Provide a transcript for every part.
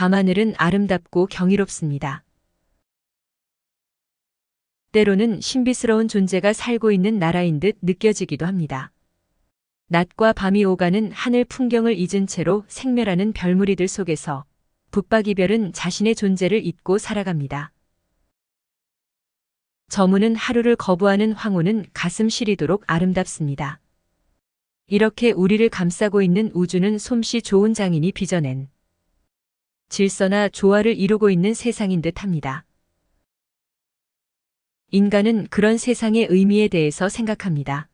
밤하늘은 아름답고 경이롭습니다. 때로는 신비스러운 존재가 살고 있는 나라인 듯 느껴지기도 합니다. 낮과 밤이 오가는 하늘 풍경을 잊은 채로 생멸하는 별무리들 속에서 붙박이별은 자신의 존재를 잊고 살아갑니다. 저무는 하루를 거부하는 황혼은 가슴 시리도록 아름답습니다. 이렇게 우리를 감싸고 있는 우주는 솜씨 좋은 장인이 빚어낸 질서나 조화를 이루고 있는 세상인 듯 합니다. 인간은 그런 세상의 의미에 대해서 생각합니다.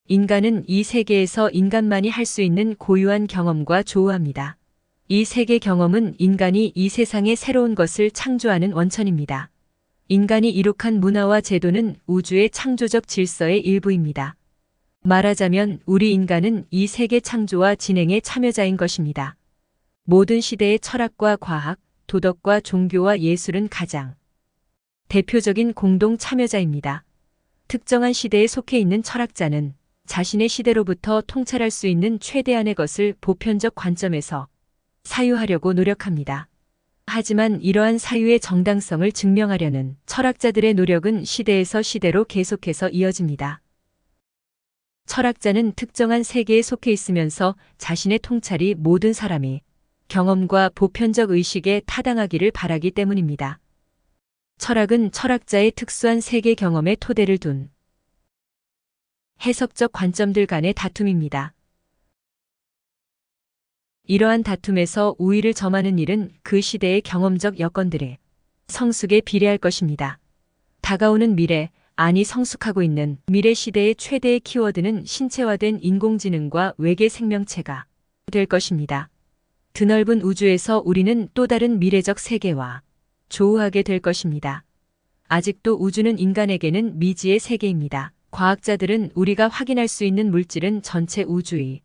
인간은 이 세계에서 인간만이 할 수 있는 고유한 경험과 조우합니다. 이 세계 경험은 인간이 이 세상의 새로운 것을 창조하는 원천입니다. 인간이 이룩한 문화와 제도는 우주의 창조적 질서의 일부입니다. 말하자면 우리 인간은 이 세계 창조와 진행의 참여자인 것입니다. 모든 시대의 철학과 과학, 도덕과 종교와 예술은 가장 대표적인 공동 참여자입니다. 특정한 시대에 속해 있는 철학자는 자신의 시대로부터 통찰할 수 있는 최대한의 것을 보편적 관점에서 사유하려고 노력합니다. 하지만 이러한 사유의 정당성을 증명하려는 철학자들의 노력은 시대에서 시대로 계속해서 이어집니다. 철학자는 특정한 세계에 속해 있으면서 자신의 통찰이 모든 사람이 경험과 보편적 의식에 타당하기를 바라기 때문입니다. 철학은 철학자의 특수한 세계 경험에 토대를 둔 해석적 관점들 간의 다툼입니다. 이러한 다툼에서 우위를 점하는 일은 그 시대의 경험적 여건들의 성숙에 비례할 것입니다. 다가오는 미래, 아니 성숙하고 있는 미래 시대의 최대의 키워드는 신체화된 인공지능과 외계 생명체가 될 것입니다. 드넓은 우주에서 우리는 또 다른 미래적 세계와 조우하게 될 것입니다. 아직도 우주는 인간에게는 미지의 세계입니다. 과학자들은 우리가 확인할 수 있는 물질은 전체 우주의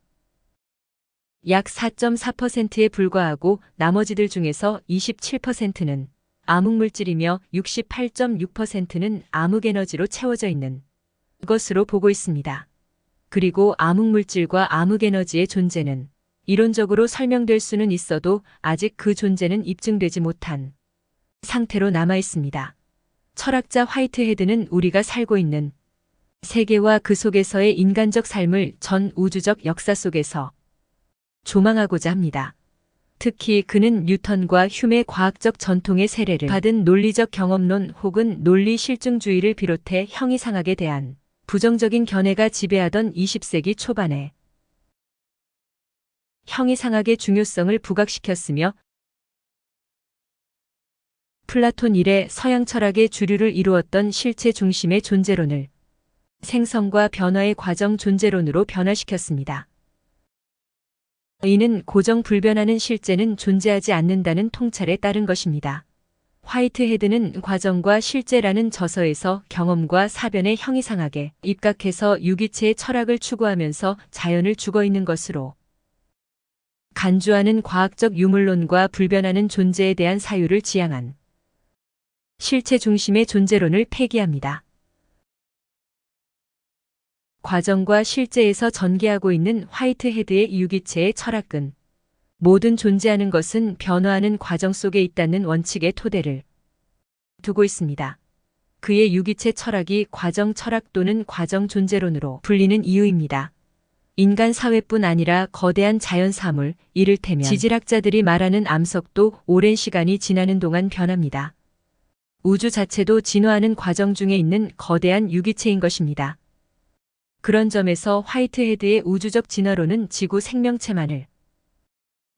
약 4.4%에 불과하고 나머지들 중에서 27%는 암흑물질이며 68.6%는 암흑에너지로 채워져 있는 것으로 보고 있습니다. 그리고 암흑물질과 암흑에너지의 존재는 이론적으로 설명될 수는 있어도 아직 그 존재는 입증되지 못한 상태로 남아 있습니다. 철학자 화이트헤드는 우리가 살고 있는 세계와 그 속에서의 인간적 삶을 전 우주적 역사 속에서 조망하고자 합니다. 특히 그는 뉴턴과 휴메의 과학적 전통의 세례를 받은 논리적 경험론 혹은 논리 실증주의를 비롯해 형이상학에 대한 부정적인 견해가 지배하던 20세기 초반에 형이상학의 중요성을 부각시켰으며 플라톤 이래 서양 철학의 주류를 이루었던 실체 중심의 존재론을 생성과 변화의 과정 존재론으로 변화시켰습니다. 이는 고정불변하는 실제는 존재하지 않는다는 통찰에 따른 것입니다. 화이트헤드는 과정과 실제라는 저서에서 경험과 사변의 형이상학에 입각해서 유기체의 철학을 추구하면서 자연을 죽어있는 것으로 간주하는 과학적 유물론과 불변하는 존재에 대한 사유를 지향한 실체 중심의 존재론을 폐기합니다. 과정과 실제에서 전개하고 있는 화이트헤드의 유기체의 철학은 모든 존재하는 것은 변화하는 과정 속에 있다는 원칙의 토대를 두고 있습니다. 그의 유기체 철학이 과정 철학 또는 과정 존재론으로 불리는 이유입니다. 인간 사회뿐 아니라 거대한 자연 사물, 이를테면 지질학자들이 말하는 암석도 오랜 시간이 지나는 동안 변합니다. 우주 자체도 진화하는 과정 중에 있는 거대한 유기체인 것입니다. 그런 점에서 화이트헤드의 우주적 진화론은 지구 생명체만을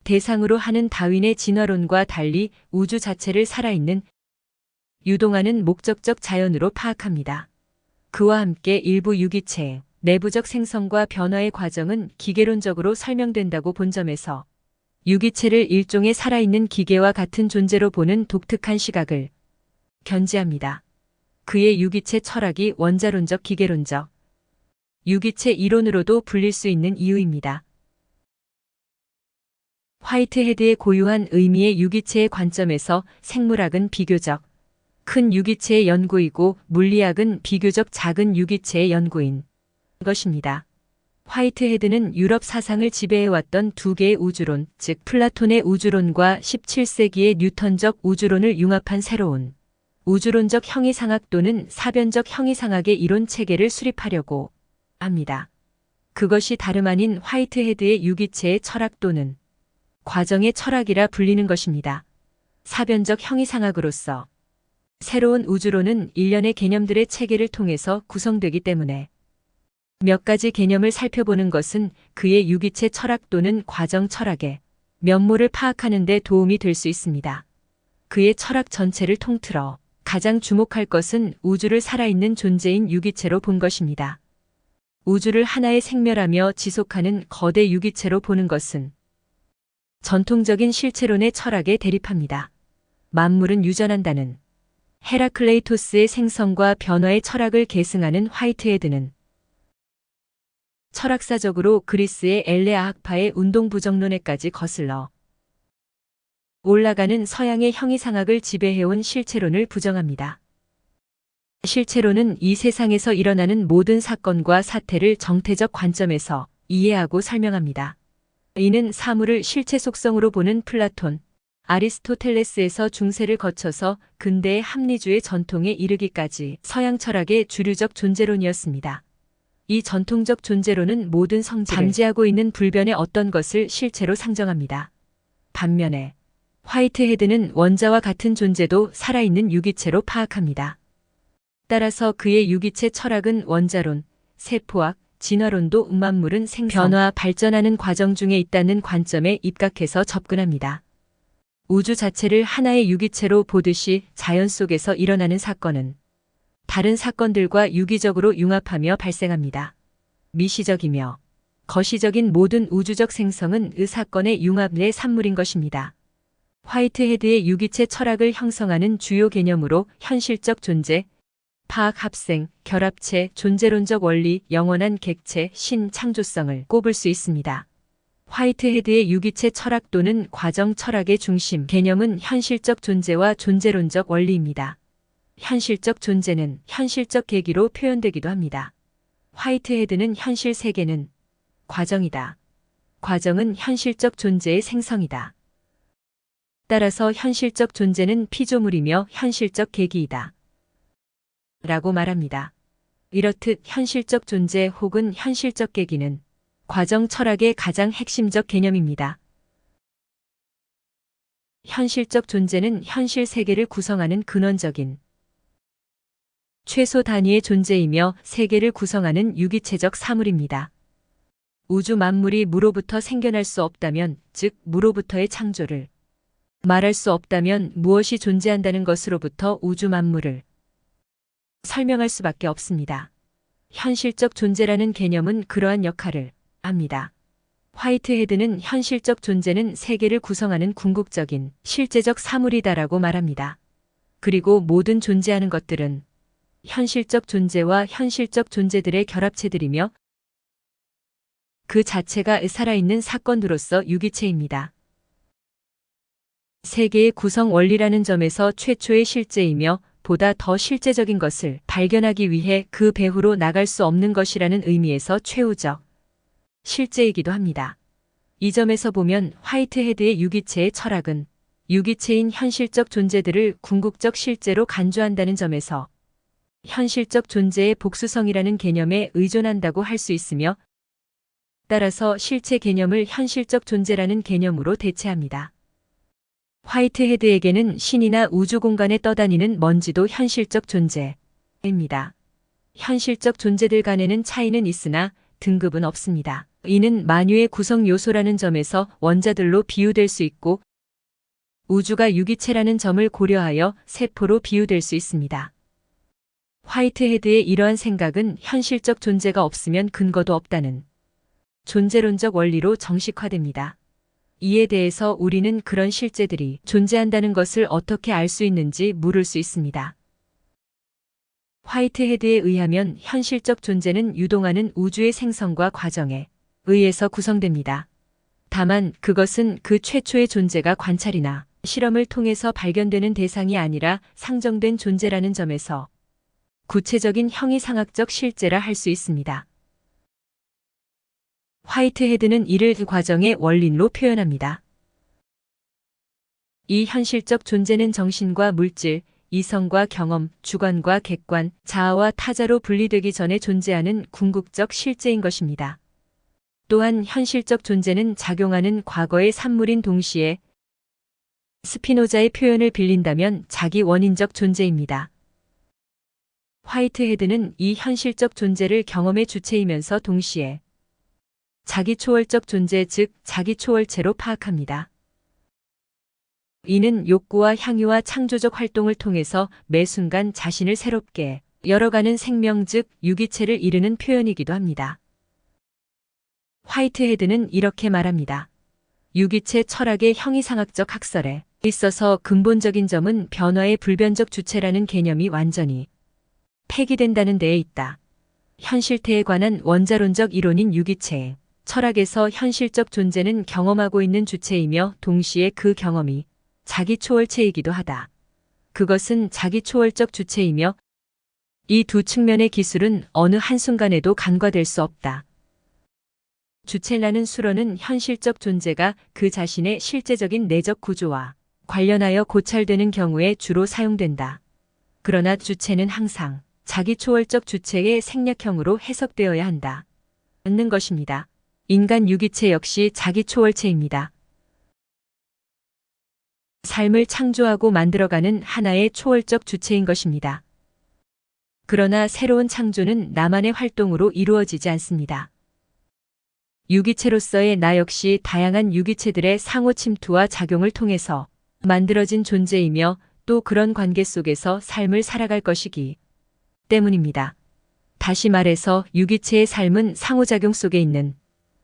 대상으로 하는 다윈의 진화론과 달리 우주 자체를 살아있는 유동하는 목적적 자연으로 파악합니다. 그와 함께 일부 유기체의 내부적 생성과 변화의 과정은 기계론적으로 설명된다고 본 점에서 유기체를 일종의 살아있는 기계와 같은 존재로 보는 독특한 시각을 견지합니다. 그의 유기체 철학이 원자론적 기계론적 유기체 이론으로도 불릴 수 있는 이유입니다. 화이트헤드의 고유한 의미의 유기체의 관점에서 생물학은 비교적 큰 유기체의 연구이고 물리학은 비교적 작은 유기체의 연구인 것입니다. 화이트헤드는 유럽 사상을 지배해왔던 두 개의 우주론, 즉 플라톤의 우주론과 17세기의 뉴턴적 우주론을 융합한 새로운 우주론적 형이상학 또는 사변적 형이상학의 이론 체계를 수립하려고 합니다. 그것이 다름 아닌 화이트헤드의 유기체의 철학 또는 과정의 철학이라 불리는 것입니다. 사변적 형이상학으로서 새로운 우주론은 일련의 개념들의 체계를 통해서 구성되기 때문에 몇 가지 개념을 살펴보는 것은 그의 유기체 철학 또는 과정 철학의 면모를 파악하는 데 도움이 될 수 있습니다. 그의 철학 전체를 통틀어 가장 주목할 것은 우주를 살아있는 존재인 유기체로 본 것입니다. 우주를 하나의 생멸하며 지속하는 거대 유기체로 보는 것은 전통적인 실체론의 철학에 대립합니다. 만물은 유전한다는 헤라클레이토스의 생성과 변화의 철학을 계승하는 화이트헤드는 철학사적으로 그리스의 엘레아학파의 운동부정론에까지 거슬러 올라가는 서양의 형이상학을 지배해온 실체론을 부정합니다. 실체론은 이 세상에서 일어나는 모든 사건과 사태를 정태적 관점에서 이해하고 설명합니다. 이는 사물을 실체 속성으로 보는 플라톤, 아리스토텔레스에서 중세를 거쳐서 근대의 합리주의 전통에 이르기까지 서양 철학의 주류적 존재론이었습니다. 이 전통적 존재론은 모든 성질을 잠재하고 있는 불변의 어떤 것을 실체로 상정합니다. 반면에 화이트헤드는 원자와 같은 존재도 살아있는 유기체로 파악합니다. 따라서 그의 유기체 철학은 원자론, 세포학, 진화론도 만물은 변화, 발전하는 과정 중에 있다는 관점에 입각해서 접근합니다. 우주 자체를 하나의 유기체로 보듯이 자연 속에서 일어나는 사건은 다른 사건들과 유기적으로 융합하며 발생합니다. 미시적이며 거시적인 모든 우주적 생성은 그 사건의 융합 내 산물인 것입니다. 화이트헤드의 유기체 철학을 형성하는 주요 개념으로 현실적 존재, 파악 합생, 결합체, 존재론적 원리, 영원한 객체, 신, 창조성을 꼽을 수 있습니다. 화이트헤드의 유기체 철학 또는 과정 철학의 중심 개념은 현실적 존재와 존재론적 원리입니다. 현실적 존재는 현실적 계기로 표현되기도 합니다. 화이트헤드는 현실 세계는 과정이다. 과정은 현실적 존재의 생성이다. 따라서 현실적 존재는 피조물이며 현실적 계기이다. 라고 말합니다. 이렇듯 현실적 존재 혹은 현실적 계기는 과정 철학의 가장 핵심적 개념입니다. 현실적 존재는 현실 세계를 구성하는 근원적인 최소 단위의 존재이며 세계를 구성하는 유기체적 사물입니다. 우주 만물이 무로부터 생겨날 수 없다면, 즉 무로부터의 창조를 말할 수 없다면 무엇이 존재한다는 것으로부터 우주 만물을 설명할 수밖에 없습니다. 현실적 존재라는 개념은 그러한 역할을 합니다. 화이트헤드는 현실적 존재는 세계를 구성하는 궁극적인 실제적 사물이다라고 말합니다. 그리고 모든 존재하는 것들은 현실적 존재와 현실적 존재들의 결합체들이며 그 자체가 살아있는 사건으로서 유기체입니다. 세계의 구성 원리라는 점에서 최초의 실제이며 보다 더 실제적인 것을 발견하기 위해 그 배후로 나갈 수 없는 것이라는 의미에서 최후적 실제이기도 합니다. 이 점에서 보면 화이트헤드의 유기체의 철학은 유기체인 현실적 존재들을 궁극적 실제로 간주한다는 점에서 현실적 존재의 복수성이라는 개념에 의존한다고 할 수 있으며 따라서 실체 개념을 현실적 존재라는 개념으로 대체합니다. 화이트헤드에게는 신이나 우주 공간에 떠다니는 먼지도 현실적 존재입니다. 현실적 존재들 간에는 차이는 있으나 등급은 없습니다. 이는 만유의 구성 요소라는 점에서 원자들로 비유될 수 있고 우주가 유기체라는 점을 고려하여 세포로 비유될 수 있습니다. 화이트헤드의 이러한 생각은 현실적 존재가 없으면 근거도 없다는 존재론적 원리로 정식화됩니다. 이에 대해서 우리는 그런 실제들이 존재한다는 것을 어떻게 알 수 있는지 물을 수 있습니다. 화이트헤드에 의하면 현실적 존재는 유동하는 우주의 생성과 과정에 의해서 구성됩니다. 다만 그것은 그 최초의 존재가 관찰이나 실험을 통해서 발견되는 대상이 아니라 상정된 존재라는 점에서 구체적인 형이상학적 실제라 할 수 있습니다. 화이트헤드는 이를 그 과정의 원린으로 표현합니다. 이 현실적 존재는 정신과 물질, 이성과 경험, 주관과 객관, 자아와 타자로 분리되기 전에 존재하는 궁극적 실제인 것입니다. 또한 현실적 존재는 작용하는 과거의 산물인 동시에 스피노자의 표현을 빌린다면 자기 원인적 존재입니다. 화이트헤드는 이 현실적 존재를 경험의 주체이면서 동시에 자기 초월적 존재 즉 자기 초월체로 파악합니다. 이는 욕구와 향유와 창조적 활동을 통해서 매 순간 자신을 새롭게 열어가는 생명 즉 유기체를 이르는 표현이기도 합니다. 화이트헤드는 이렇게 말합니다. 유기체 철학의 형이상학적 학설에 있어서 근본적인 점은 변화의 불변적 주체라는 개념이 완전히 폐기된다는 데에 있다. 현실태에 관한 원자론적 이론인 유기체 철학에서 현실적 존재는 경험하고 있는 주체이며 동시에 그 경험이 자기 초월체이기도 하다. 그것은 자기 초월적 주체이며 이 두 측면의 기술은 어느 한순간에도 간과될 수 없다. 주체라는 수로는 현실적 존재가 그 자신의 실제적인 내적 구조와 관련하여 고찰되는 경우에 주로 사용된다. 그러나 주체는 항상 자기 초월적 주체의 생략형으로 해석되어야 한다. 는 것입니다. 인간 유기체 역시 자기 초월체입니다. 삶을 창조하고 만들어가는 하나의 초월적 주체인 것입니다. 그러나 새로운 창조는 나만의 활동으로 이루어지지 않습니다. 유기체로서의 나 역시 다양한 유기체들의 상호 침투와 작용을 통해서 만들어진 존재이며 또 그런 관계 속에서 삶을 살아갈 것이기 때문입니다. 다시 말해서 유기체의 삶은 상호작용 속에 있는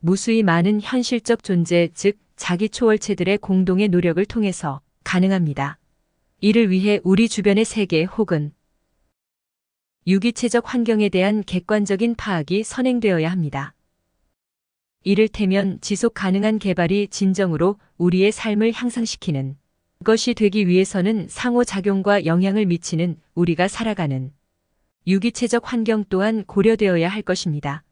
무수히 많은 현실적 존재 즉 자기 초월체들의 공동의 노력을 통해서 가능합니다. 이를 위해 우리 주변의 세계 혹은 유기체적 환경에 대한 객관적인 파악이 선행되어야 합니다. 이를테면 지속 가능한 개발이 진정으로 우리의 삶을 향상시키는 것이 되기 위해서는 상호작용과 영향을 미치는 우리가 살아가는 유기체적 환경 또한 고려되어야 할 것입니다.